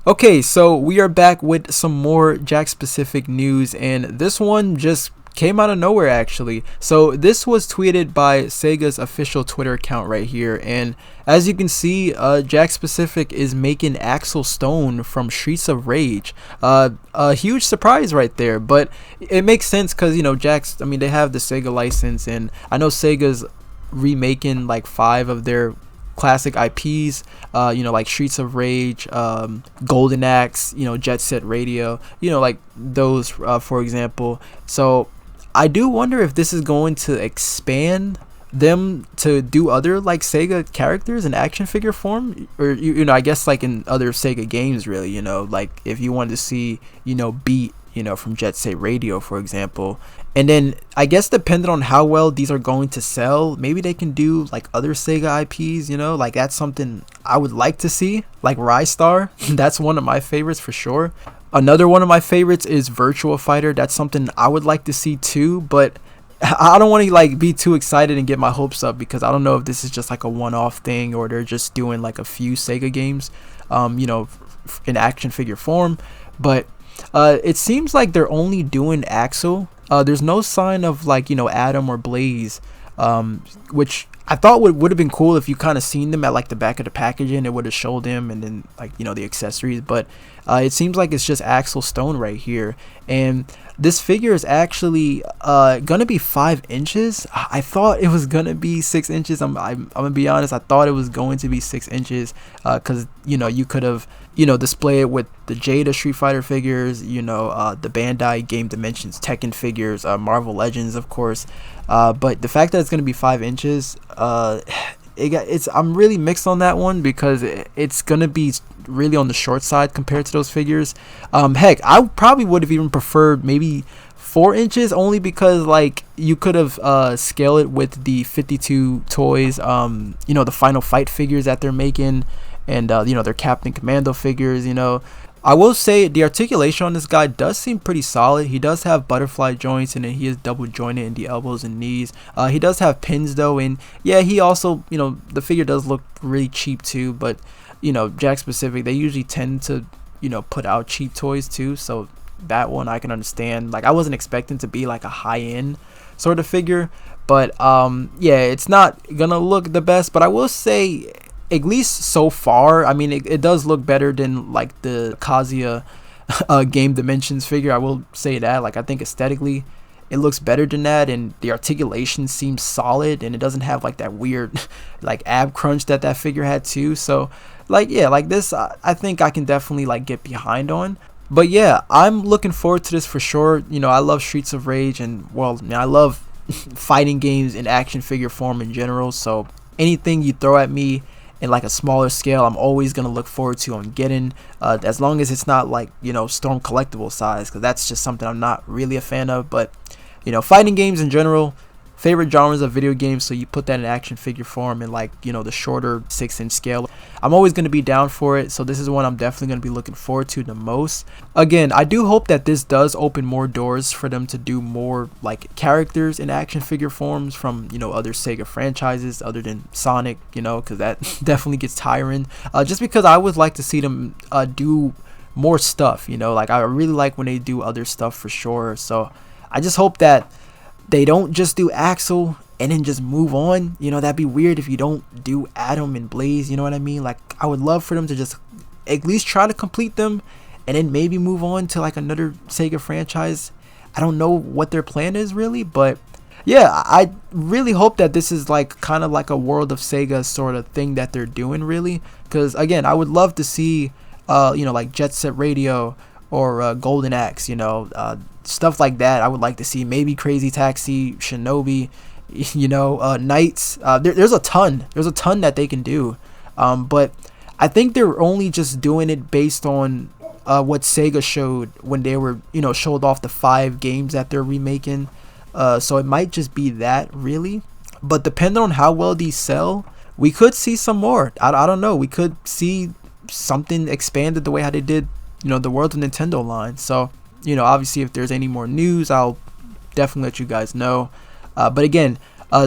Okay, so we are back with some more Jack specific news, and this one just came out of nowhere actually. So this was tweeted by Sega's official Twitter account right here, and as you can see, Jack specific is making Axel Stone from Streets of Rage. A huge surprise right there, but it makes sense because Jack's. I mean, they have the Sega license, and I know Sega's remaking like 5 of their classic IPs, like Streets of Rage, Golden Axe, Jet Set Radio, like those, for example. So I do wonder if this is going to expand them to do other like Sega characters in action figure form, or I guess like in other Sega games, really. Like if you wanted to see Beat, from Jet Set Radio, for example. And then I guess depending on how well these are going to sell, maybe they can do like other Sega IPs, like that's something I would like to see, like Rise Star. That's one of my favorites for sure. Another one of my favorites is Virtua Fighter. That's something I would like to see too, but I don't want to like be too excited and get my hopes up, because I don't know if this is just like a one-off thing or they're just doing like a few Sega games, in action figure form. But it seems like they're only doing Axel. There's no sign of like Adam or Blaze, which I thought would have been cool if you kind of seen them at like the back of the packaging. It would have showed them, and then like the accessories. But it seems like it's just Axel Stone right here, and this figure is actually gonna be 5 inches. I thought it was gonna be 6 inches. I'm gonna be honest. I thought it was going to be 6 inches, because you could have display it with the Jada Street Fighter figures, the Bandai Game Dimensions Tekken figures, Marvel Legends, of course. But the fact that it's gonna be 5 inches, I'm really mixed on that one, because it's gonna be really on the short side compared to those figures. Heck, I probably would have even preferred maybe 4 inches, only because like you could have scale it with the 52 toys, the Final Fight figures that they're making, and their Captain Commando figures. I will say the articulation on this guy does seem pretty solid. He does have butterfly joints, and then he is double jointed in the elbows and knees. He does have pins though, and yeah, he also, the figure does look really cheap too. But Jack specific, they usually tend to put out cheap toys too, so that one I can understand. Like I wasn't expecting to be like a high end sort of figure, but yeah, it's not gonna look the best. But I will say, at least so far, I mean, it does look better than like the Kazuya Game Dimensions figure. I will say that. Like I think aesthetically it looks better than that, and the articulation seems solid, and it doesn't have like that weird like ab crunch that figure had too. So like, yeah, like this I think I can definitely like get behind on. But yeah, I'm looking forward to this for sure. I love Streets of Rage, and well, I love fighting games in action figure form in general. So anything you throw at me in like a smaller scale, I'm always gonna look forward to on getting, as long as it's not like Storm collectible size, because that's just something I'm not really a fan of. But fighting games in general, favorite genres of video games, so you put that in action figure form in like the shorter 6-inch scale, I'm always going to be down for it. So this is one I'm definitely going to be looking forward to the most. Again, I do hope that this does open more doors for them to do more like characters in action figure forms from other Sega franchises other than Sonic, because that definitely gets tiring, just because I would like to see them do more stuff. Like I really like when they do other stuff for sure. So I just hope that they don't just do Axel and then just move on. That'd be weird if you don't do Adam and Blaze. You know what I mean? Like I would love for them to just at least try to complete them, and then maybe move on to like another Sega franchise. I don't know what their plan is really, but yeah, I really hope that this is like kind of like a World of Sega sort of thing that they're doing, really. Because again, I would love to see like Jet Set Radio or Golden Axe, stuff like that. I would like to see maybe Crazy Taxi, Shinobi, Knights. There's a ton that they can do, but I think they're only just doing it based on what Sega showed when they were showed off the 5 games that they're remaking. So it might just be that, really. But depending on how well these sell, we could see some more. I don't know. We could see something expanded the way how they did the World of Nintendo line. So obviously if there's any more news, I'll definitely let you guys know. But again,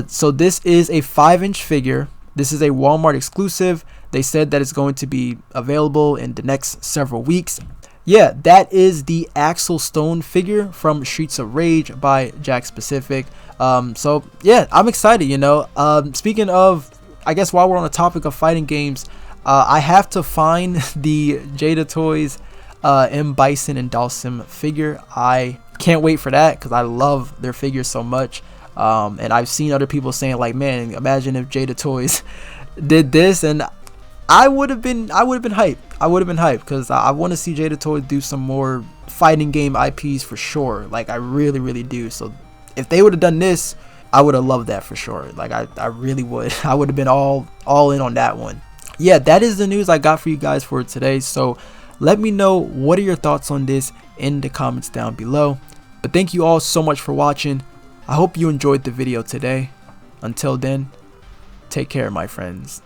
so this is a 5-inch figure. This is a Walmart exclusive. They said that it's going to be available in the next several weeks. Yeah, that is the Axel Stone figure from Streets of Rage by Jakks Pacific. So yeah, I'm excited, you know. Speaking of, I guess while we're on the topic of fighting games, I have to find the Jada Toys M. Bison and Dalsim figure. I can't wait for that because I love their figures so much. And I've seen other people saying like, man, imagine if Jada Toys did this, and I would have been hyped. I would have been hyped because I want to see Jada Toys do some more fighting game IPs for sure. Like I really do. So if they would have done this, I would have loved that for sure. Like I really would. I would have been all in on that one. Yeah, that is the news I got for you guys for today. So let me know what are your thoughts on this in the comments down below. But thank you all so much for watching. I hope you enjoyed the video today. Until then, take care, my friends.